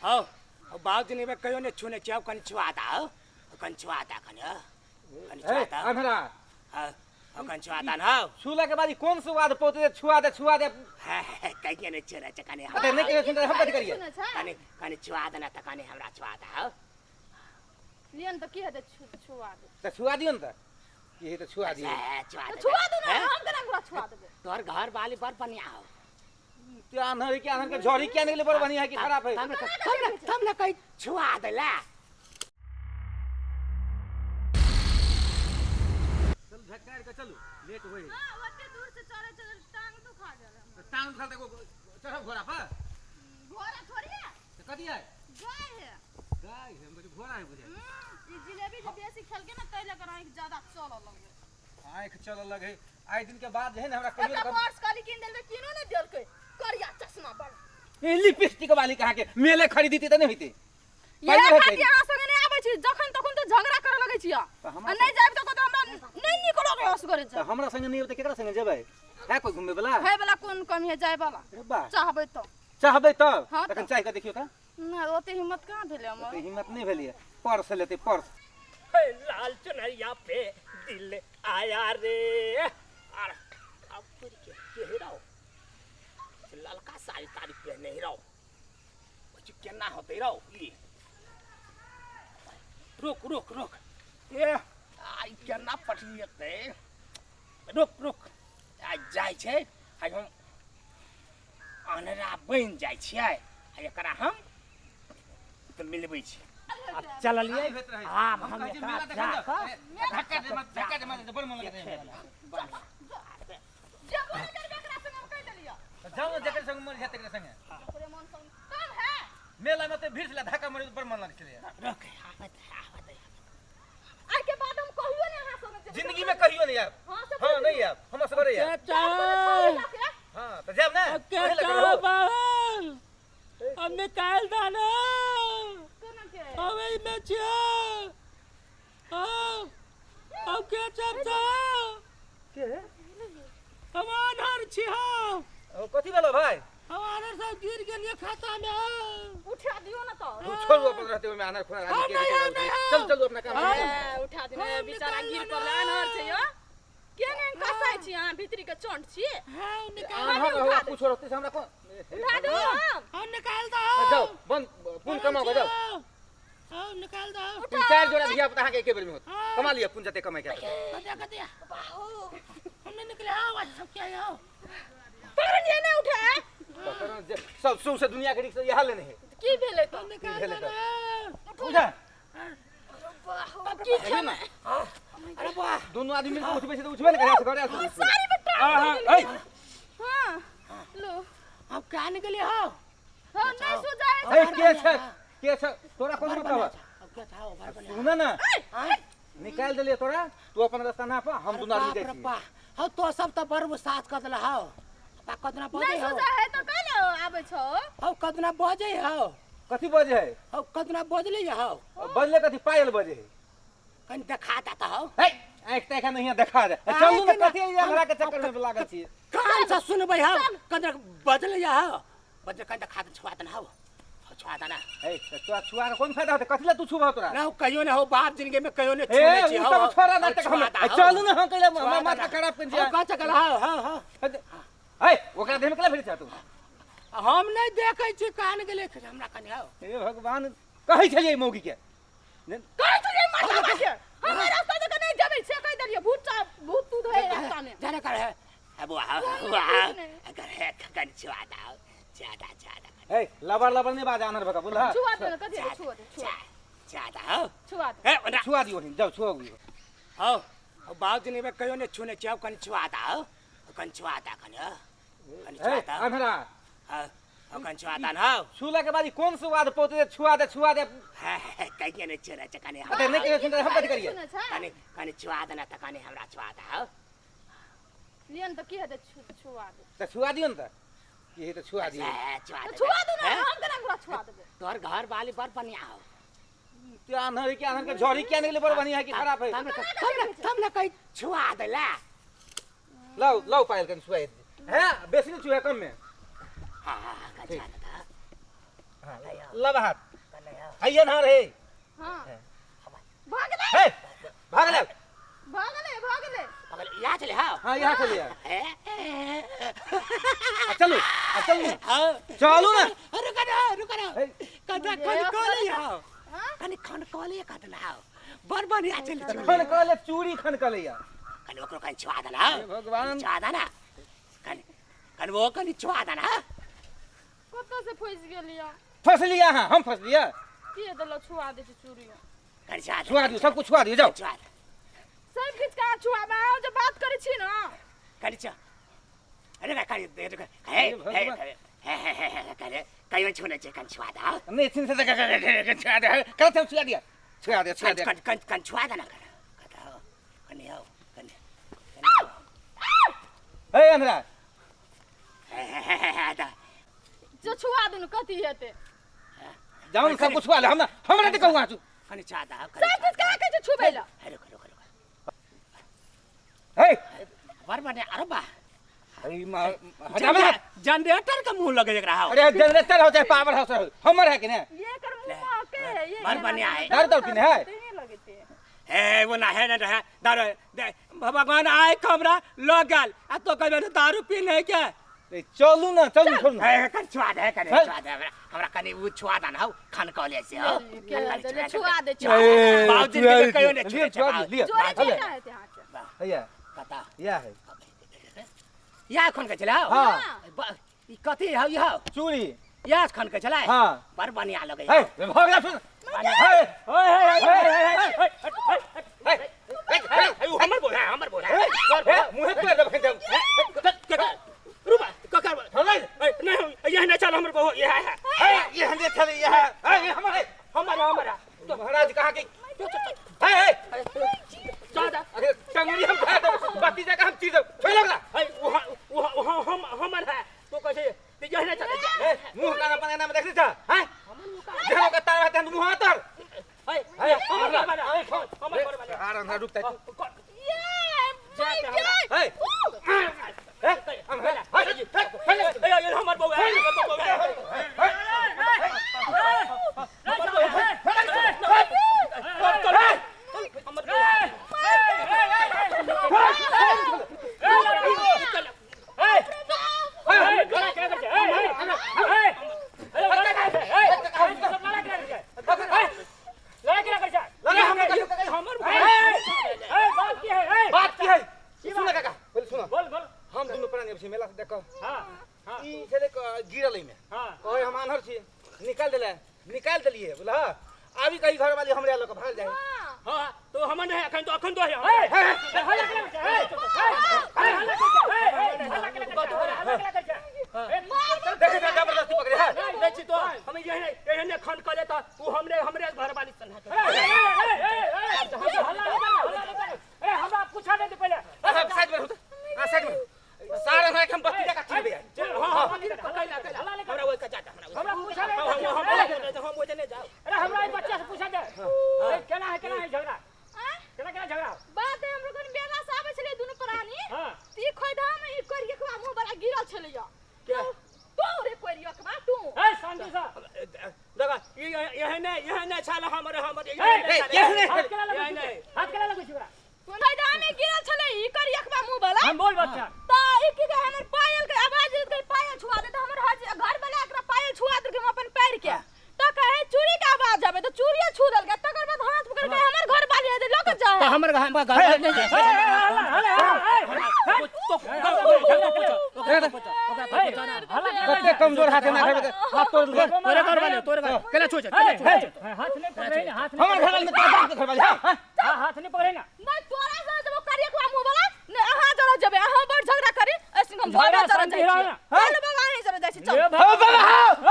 हो बाबू ने कहो ने छूने चाव कन छुआता हो कन छुआता कन छुआता अंधरा हो कन छुआता ना छूला के बाद कौन स्वाद पोते छुआ दे कहीं ने छुरा चकने अरे नहीं के सुन हम बात करिए कने कने छुआता ना त कने हमरा छुआता हो लियन त की हते छुआ दे त छुआ दियो न त ये त छुआ दियो छुआ दो ना हम केना गुरा छुआ देबे तोर घर वाली पर पनिया हो ते अंधर के झोरी क्या निकले पर बनी है कि खराब है तुमने कहीं छुआ देला चल झटकार के चलो लेट होई हां ओते दूर से चले चले टांग दुखा जाला टांग दुखा देखो चढ़ो घोड़ा पर घोड़ा थोड़ी है तो कदी है गाय है मुझे घोड़ा है बुझे ई जिलेबी जे बेसी खेल के ना तैले कर आंख ज्यादा चल लगे आंख चल लगे आई दिन के बाद है ना हमरा कहियो का पर्स काली किन देल किनो ने देल के करिया चश्मा बड़ ए लिपस्टिक वाली कहा के मेले खरीदी थी त नहीं होती ये खाती यहां संगे नहीं आबै छी जखन तखन तो झगड़ा करे लगे छी आ नहीं जाब त को हमरा नहीं निकलो रे हस करे छ हमरा संगे नहीं होते केकरा संगे जेबै है कोई घूमे वाला है वाला कोन कमी है जाय वाला चाहबै त तखन चाह के देखियो त ना ओते हिम्मत कहां भेले हमर हिम्मत नहीं भेलिए पर्स लेते पर्स लाल चुनरिया पे दिल आया रे और अब फिर के हेराओ ललका साड़ी तारी पहने हेराओ बच्चे केना होते हेराओ ये रुक रुक रुक ये आई केना पटियते रुक रुक आ जाय छै आई हम अनरा बन जाय छै आ एकरा हम त मिलबै छी अब चललिए हां हम एकरा धक्का दे मत बड़ मन लगे जब बोले कर बेकरा संग हम कह देलियो जाओ जकर संग मर जाते के संगे ओकरे मन संग कम है मेला में तो भीड़ से धक्का मारे बड़ मन लगे रुक आवत आई के बाद हम कहियो ने हां संग जिंदगी में कहियो नहीं यार हां नहीं यार हम असगरे यार हां तो जब ना क्या बाहर हम निकाल दाना अबे में छ अब के चर्चा के हमान हर छी हो कथि भेलो भाई हमारे सब गिर गेलिए खाता में उठा दियो ना तो तू छोड़ अपन रहते में आनर खोरा चल चल अपना काम उठा दिने बेचारा गिर पड़ला अनहर छै यो केने कसाई छी अहाँ भीतरी के चंट छी हां निकाल कुछ रहते से हमरा को उठा दो हम निकाल दो जाओ बंद पुन कमाओ जाओ हां निकाल दो तीन चार जोड़ा धिया पुता के एके बेर में होत कमा लिया पुन जते कमाई के कदिया हमने निकले हां सब क्या हो पर ये नहीं उठा सब से दुनिया के रिक्शा यहां लेने है की भेले तो निकाल दो उठा की खेना अरे वाह दोनों आदमी मिलकर उठबे से उठबे नहीं करे से करे सारी बेटा हां हां लो अब क्या निकले हो हां नहीं सो जाए के छ तोरा कौन बतावा अब क्या था भाई बने सुना ना निकाल देलिए तोरा तू अपन रास्ता ना पा हम दोनों आदमी जाई छी हो तो सब तो बरबो साथ कर दला हो पा कतना बजे नहीं हो सो जाए तो कहले आबे छो हो कतना बजे हो कथि बजे है हो कतना बजले हो बजले कथि पायल बजे है कन दिखाता तो हो हे आंख देखा नहीं देखा दे चलू ना कथि ये हमरा के चक्कर में लागल छी कान से सुनबै हो कतना बजले हो बजे कन दिखाता छुआत ना हो छुआता ना ए तो छुआ के कौन फायदा होते कथिला तू छुबा तोरा ना कहियो ने हो बाप जिंदगी में कहियो ने छुने छी हो छोरा ना तक हम चलू ना हम कहले माथा खराब कर दिया का चकल हो ए ओकरा देह में कला फिर तू हम नहीं देखे छी कान गेले हमरा कने हो हे भगवान कहै छलिए मौगी के कहै छलिए माथा के हम रास्ता जगह नहीं जाबे से कह देलिए भूत तू धोए रास्ता में जाने कर है बुआ अगर है कन छुआता हो ज्यादा ए लबर नहीं बाजा अनर भगा बोला छुआ दे कथि छुआ दे ज्यादा हो छुआ दे ए छुआ दियो जाओ छुआ हो बाबू ने कहियो ने छुने चाव कन छुआता हो कन छुआता कन छुआता अंधरा हां कन छुआता ना छुला के बाद कौन स्वाद पोते छुआ दे कहीं ने छुरा चकने अरे नहीं के सुन हम बात करिए कने छुआ देना त कने हमरा छुआता हो लियन त की हते छुआ दे त छुआ दियो न त ये तो छुआ दियो छुआ दो ना हम केना गुरा छुआ देबे तोर घर वाली पर पनिया हो ते अनहर के झोरी क्या निकले पर बनी है कि खराब है तुमने कहीं छुआ देला लाओ पायल कन छुआ है बेसी नहीं छुआ कम में हां का जाता लब हाथ आइए ना रे हां भाग ले हे भाग ले यहाँ चले हाँ हां यहां चलिए चलो चलो चलो ना रुका ना कदा खन कॉले काटना बर बढ़िया चल खन कले चूड़ी खन कले या कनी ओकरो कनी छुआ देना भगवान छुआ देना कनी वो कनी छुआ देना कत से फंस गेलिया फंस लिया हां हम फंस लिया के दल छुआ दे चूड़ी कनी छुआ दियो सब कुछ छुआ दियो जाओ छुआ सब किछ का छुआ में आओ जब बात करे छी ना कनी छुआ अरे ना कनी हे कहीं छूने चाहिए कन छुआ दा नहीं सिन से छुआ दे कल से छुआ दिया कन छुआ देना कता कनी आओ कनी ए अंधरा जो छुआ देनु कथि हेते जाऊं सब कुछ छुआ ले हमरा दे कहूं आजू कनी छुआ दा सब किछ का के छुबे ला रुक हे बार बने अरे बा अरे हटा जनरेटर का मुंह लगे रहा हो अरे जनरेटर हो चाहे पावर हाउस हो हमर है कि नहीं ये कर मुंह के है ये बार बने आए डर दो कि नहीं है नहीं लगते हे वो ना है ना रहा दारू भगवान आए कमरा लग गल आ तो कहबे दारू पी नहीं के चलू ना चलू छोड़ ना है कन छुआ दे हमरा कनी वो छुआ दा ना खान कॉलेज से हो छुआ दे बाबूजी के कहियो ने छुआ लिया चोरी क्या है हाथ से भैया पता या है या खन के चला हां ई कथि है यह चूड़ी या खन के चला हां बार बढ़िया लगे हे भाग जा सुन हमर बोला मुंह पे दबा जाऊ रुबा ककर नहीं यह ना चल हमर बहू यह है ये हंदे चले ये है हमारा तो महाराज कहा कि हे ज्यादा अरे टंगड़ी हम खा दो बाकी जगह हम चीज छोड़ लगला वो हमर है तो कैसे यह ना चल मुंह का बनाना में देखते था हैं देखो का तार है मुंह तर हमर आराम से रुकता ये हमर बहू बात की है सुनो काका बोल सुनो बोल हम दुनु प्राणी अब मेला से देखो हां ई चले गिरल में हां ओए हम आनर छी निकाल देलिए बोला अभी कहीं घर वाली हमरे लोग भाग जाए हां तो हमन है अखन तो है देखे जबरदस्ती पकड़े है देखी तो हम यही खंड कर लेता तू हमरे घर वाली सन हमरा पूछा नहीं पहले साइड में साइड में सारे हम बत्ती का काट दे हां हमरा वो का जाता हमरा पूछा नहीं हम वो जने जाओ अरे हमरा ई बच्चा से पूछा दे केना है झगड़ा केना झगड़ा बात है हमरो कोन बेला से आबै छले दुनु प्राणी हां ती खोइधा में ई करिए के मुंह बड़ा गिरल छले या क्या तू रे करिए के तू ए शांति सा देखा यह ने छाला हमर हाथ केला लगै छिरा खोइधा में गिरल छले ई करिए के मुंह बला हम बोल बच्चा त ई की हमर पायल के आवाज के पायल छुआ दे त हमर घर वाला एकरा पायल छुआ दे के हम अपन पैर के त कहे चूड़ी के आवाज आवे त चूड़िया छू दल के तकर बाद हाथ पकड़ के हमर घर वाली है लोग जा तो हमर घर कते कमजोर हाथ ना हाथ तोड़ दे तोरे घर वाले केला छू हाथ नहीं पकड़े हाथ हमर घर में तो घर वाली हां हाथ नहीं पकड़े ना नहीं तोरा से जब करिए के मुंह वाला ने अहा जरा जबे अहा बड़ झगड़ा करी ऐसे हम झगड़ा जरा जाई छी चल बाबा नहीं जरा जाई छी चल बाबा